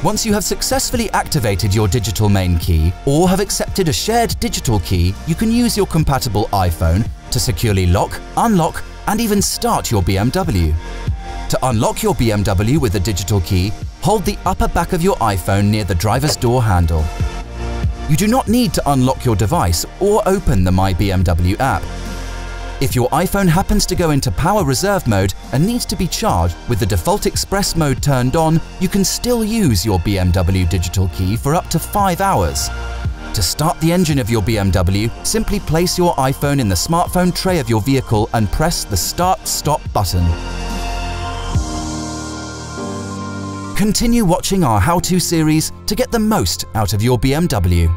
Once you have successfully activated your digital main key or have accepted a shared digital key, you can use your compatible iPhone to securely lock, unlock, and even start your BMW. To unlock your BMW with a digital key, hold the upper back of your iPhone near the driver's door handle. You do not need to unlock your device or open the My BMW app. If your iPhone happens to go into power reserve mode and needs to be charged with the default express mode turned on, you can still use your BMW digital key for up to 5 hours. To start the engine of your BMW, simply place your iPhone in the smartphone tray of your vehicle and press the Start/Stop button. Continue watching our how-to series to get the most out of your BMW.